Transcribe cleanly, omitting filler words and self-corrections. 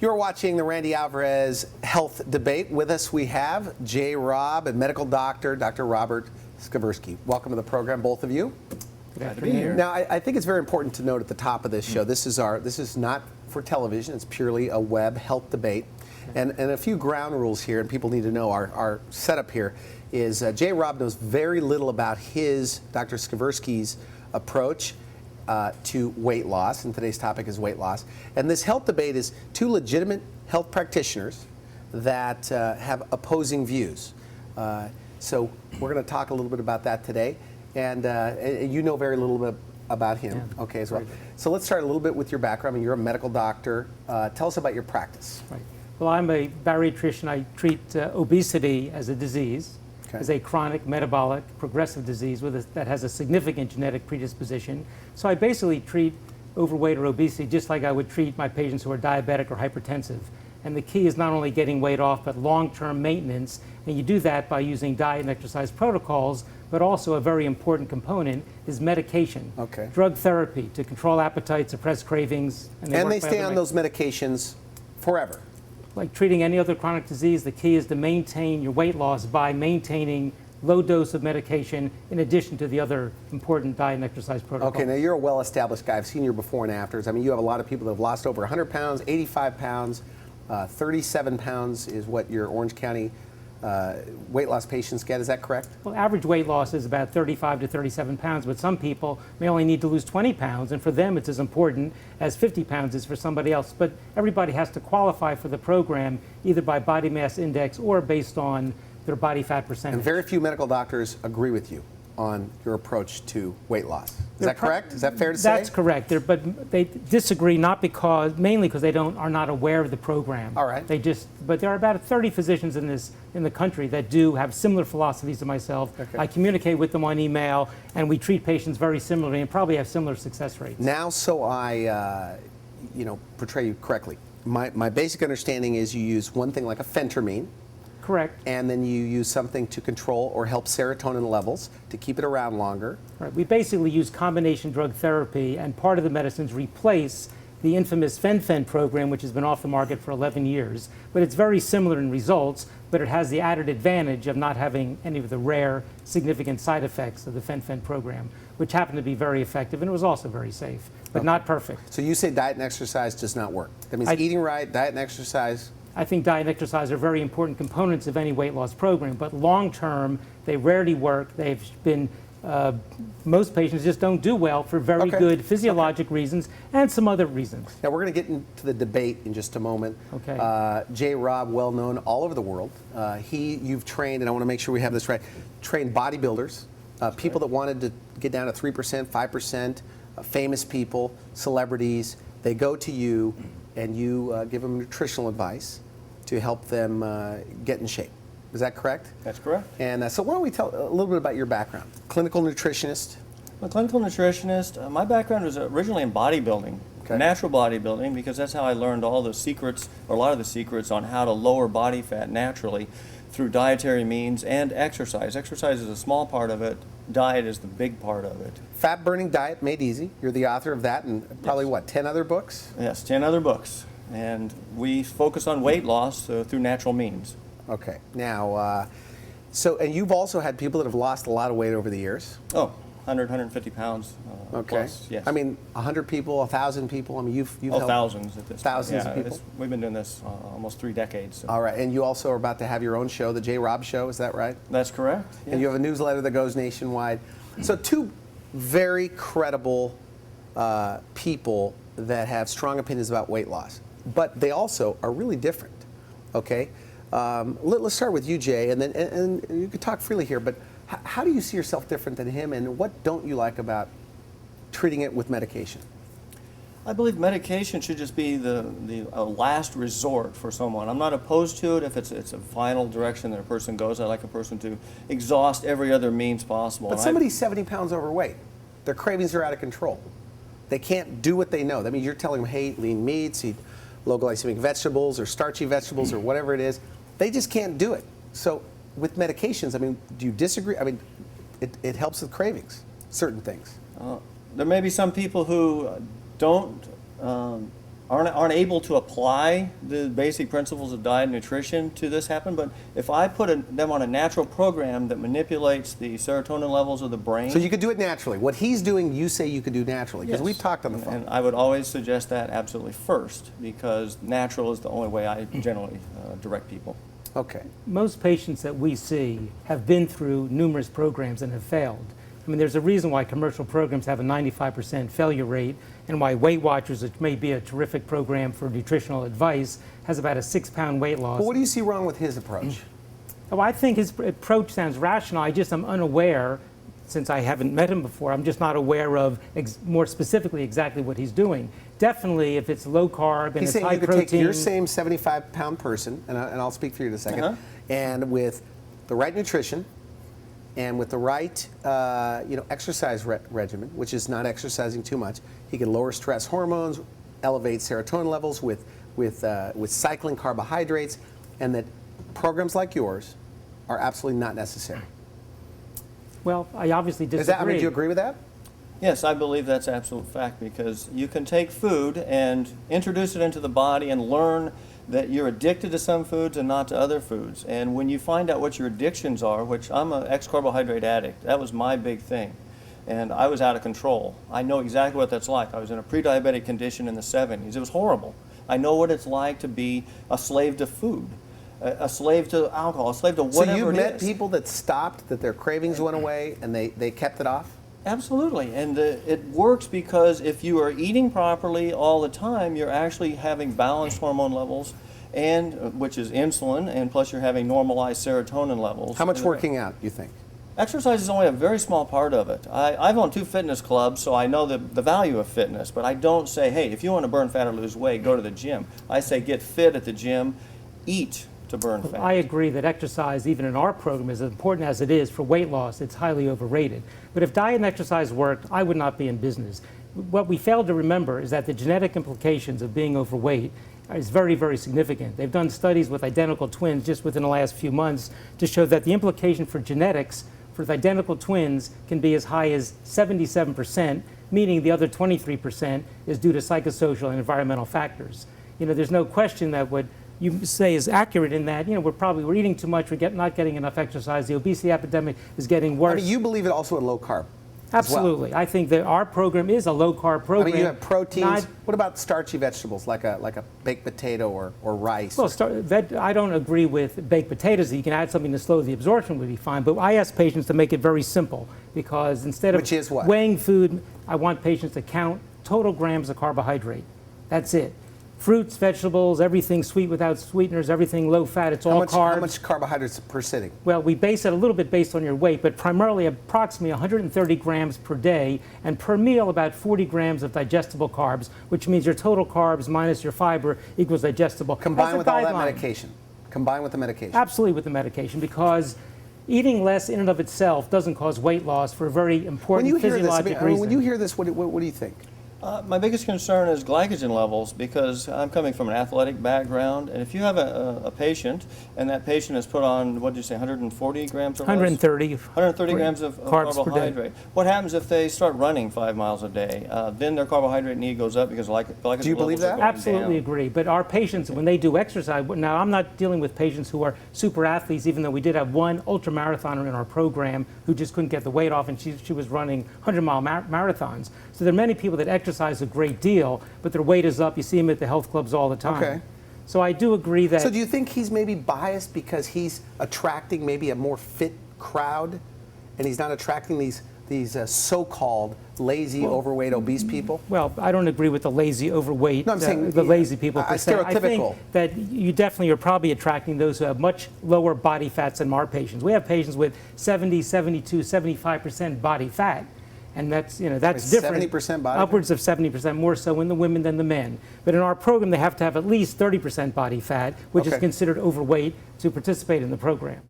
You're watching the Randy Alvarez Health Debate. With us we have Robb and medical doctor, Dr. Robert Skversky. Welcome to the program, both of you. Glad to be here. Now, I think it's very important to note at the top of this show, this is not for television, it's purely a web health debate. And a few ground rules here, and people need to know our setup here is Robb knows very little about Dr. Skversky's approach to weight loss, and today's topic is weight loss. And this health debate is two legitimate health practitioners that have opposing views. So we're going to talk a little bit about that today, and you know very little bit about him, okay, as well. So let's start a little bit with your background. I mean, you're a medical doctor. Tell us about your practice. Right. Well, I'm a bariatrician. I treat obesity as a disease. Is a chronic metabolic progressive disease that has a significant genetic predisposition. So I basically treat overweight or obesity just like I would treat my patients who are diabetic or hypertensive. And the key is not only getting weight off, but long-term maintenance. And you do that by using diet and exercise protocols, but also a very important component is medication. Okay. Drug therapy to control appetite, suppress cravings. And they stay on those medications forever. Like treating any other chronic disease, the key is to maintain your weight loss by maintaining low dose of medication in addition to the other important diet and exercise protocols. Okay, now you're a well-established guy. I've seen your before and afters. I mean, you have a lot of people that have lost over 100 pounds, 85 pounds, 37 pounds is what your Orange County weight loss patients get. Is that correct? Well, average weight loss is about 35 to 37 pounds, but some people may only need to lose 20 pounds, and for them it's as important as 50 pounds is for somebody else. But everybody has to qualify for the program either by body mass index or based on their body fat percentage. And very few medical doctors agree with you on your approach to weight loss. Is that correct? Is that fair to say? That's correct. But they disagree mainly because they are not aware of the program. All right. But there are about 30 physicians in the country that do have similar philosophies to myself. Okay. I communicate with them on email, and we treat patients very similarly and probably have similar success rates. Now, so I, portray you correctly. My basic understanding is you use one thing like a phentermine. Correct. And then you use something to control or help serotonin levels to keep it around longer. Right. We basically use combination drug therapy, and part of the medicines replace the infamous fen-phen program, which has been off the market for 11 years. But it's very similar in results, but it has the added advantage of not having any of the rare, significant side effects of the fen-phen program, which happened to be very effective, and it was also very safe, but not perfect. So you say diet and exercise does not work. That means eating right, diet and exercise. I think diet and exercise are very important components of any weight loss program, but long term, they rarely work. They've been, most patients just don't do well for very good physiologic reasons and some other reasons. Now we're going to get into the debate in just a moment. Okay. Robb, well known all over the world. You've trained, and I want to make sure we have this right, trained bodybuilders, people that wanted to get down to 3%, 5%, famous people, celebrities. They go to you and you give them nutritional advice to help them get in shape. Is that correct? That's correct. And so why don't we tell a little bit about your background? Clinical nutritionist. I'm a clinical nutritionist. My background was originally in bodybuilding, natural bodybuilding, because that's how I learned all the secrets, or a lot of the secrets on how to lower body fat naturally through dietary means and exercise. Exercise is a small part of it. Diet is the big part of it. Fat Burning Diet Made Easy. You're the author of that and probably, 10 other books? Yes, 10 other books. And we focus on weight loss through natural means. Okay. Now, and you've also had people that have lost a lot of weight over the years. Oh, 100, 150 pounds plus, yes. I mean, 100 people, 1,000 people. I mean, you've helped thousands at this thousands point. of people. We've been doing this almost 3 decades. So. All right, and you also are about to have your own show, the Robb Show. Is that right? That's correct. Yeah. And you have a newsletter that goes nationwide. So two very credible people that have strong opinions about weight loss, but they also are really different. Okay, let's start with you, Jay, and then and you can talk freely here. But how do you see yourself different than him, and what don't you like about treating it with medication? I believe medication should just be the last resort for someone. I'm not opposed to it if it's a final direction that a person goes. I like a person to exhaust every other means possible. But somebody's 70 pounds overweight. Their cravings are out of control. They can't do what they know. That means you're telling them, hey, eat lean meats, eat low glycemic vegetables or starchy vegetables or whatever it is. They just can't do it. So with medications, I mean, do you disagree? I mean, it helps with cravings, certain things. There may be some people who don't aren't able to apply the basic principles of diet and nutrition to this happen. But if I put them on a natural program that manipulates the serotonin levels of the brain. So you could do it naturally. What he's doing, you say you could do naturally, because Yes. we've talked on the phone. And I would always suggest that absolutely first, because natural is the only way I generally direct people. Okay. Most patients that we see have been through numerous programs and have failed. I mean, there's a reason why commercial programs have a 95% failure rate, and why Weight Watchers, which may be a terrific program for nutritional advice, has about a 6-pound weight loss. But what do you see wrong with his approach? Oh, I think his approach sounds rational. I just am unaware, since I haven't met him before, I'm just not aware of more specifically exactly what he's doing. Definitely, if it's low carb and He's it's saying high you could protein. take your same 75-pound person, and I'll speak for you in a second, and with the right nutrition, and with the right exercise regimen, which is not exercising too much, he can lower stress hormones, elevate serotonin levels with cycling carbohydrates, and that programs like yours are absolutely not necessary. Well, I obviously disagree. Do you agree with that? Yes, I believe that's absolute fact, because you can take food and introduce it into the body and learn that you're addicted to some foods and not to other foods. And when you find out what your addictions are, which I'm an ex-carbohydrate addict, that was my big thing. And I was out of control. I know exactly what that's like. I was in a pre-diabetic condition in the 70s. It was horrible. I know what it's like to be a slave to food, a slave to alcohol, a slave to whatever it is. So you met people that stopped, that their cravings went away, and they kept it off? Absolutely, and it works because if you are eating properly all the time, you're actually having balanced hormone levels, and which is insulin, and plus you're having normalized serotonin levels. How much working out, you think? Exercise is only a very small part of it. I've owned 2 fitness clubs, so I know the value of fitness, but I don't say, hey, if you want to burn fat or lose weight, go to the gym. I say get fit at the gym, eat to burn fat. I agree that exercise, even in our program, is as important as it is for weight loss. It's highly overrated. But if diet and exercise worked, I would not be in business. What we failed to remember is that the genetic implications of being overweight is very, very significant. They've done studies with identical twins just within the last few months to show that the implication for genetics for the identical twins can be as high as 77%, meaning the other 23% is due to psychosocial and environmental factors. You know, there's no question that what you say is accurate in that, you know, we're eating too much, not getting enough exercise, the obesity epidemic is getting worse. I mean, you believe it also in low carb? Absolutely. Well. I think that our program is a low-carb program. I mean, you have proteins. What about starchy vegetables like a baked potato or rice? Well, I don't agree with baked potatoes. You can add something to slow the absorption would be fine. But I ask patients to make it very simple, because instead of weighing food, I want patients to count total grams of carbohydrate. That's it. Fruits, vegetables, everything sweet without sweeteners, everything low fat, it's all carbs. How much carbohydrates per sitting? Well, we base it a little bit based on your weight, but primarily approximately 130 grams per day, and per meal about 40 grams of digestible carbs, which means your total carbs minus your fiber equals digestible. Combined with all that medication. Combined with the medication. Absolutely with the medication, because eating less in and of itself doesn't cause weight loss for a very important physiologic reason. When you hear this, what do you think? My biggest concern is glycogen levels, because I'm coming from an athletic background, and if you have a patient and that patient is put on, what did you say, 140 grams or less? 130 grams of carbohydrate. What happens if they start running 5 miles a day? Then their carbohydrate need goes up because glycogen Do you believe that? Absolutely agree. But our patients, when they do exercise, now I'm not dealing with patients who are super athletes, even though we did have one ultramarathoner in our program who just couldn't get the weight off, and she was running 100-mile marathons. So there are many people that exercise a great deal, but their weight is up. You see them at the health clubs all the time. Okay. So I do agree that... So do you think he's maybe biased because he's attracting maybe a more fit crowd, and he's not attracting these so-called lazy, overweight, obese people? Well, I don't agree with the lazy, overweight, no, I'm saying, the lazy people per se. Stereotypical. I think that you definitely are probably attracting those who have much lower body fats than our patients. We have patients with 70, 72, 75% body fat. And that's, you know, that's different. 70% body upwards of 70%, more so in the women than the men. But in our program, they have to have at least 30% body fat, which is considered overweight to participate in the program.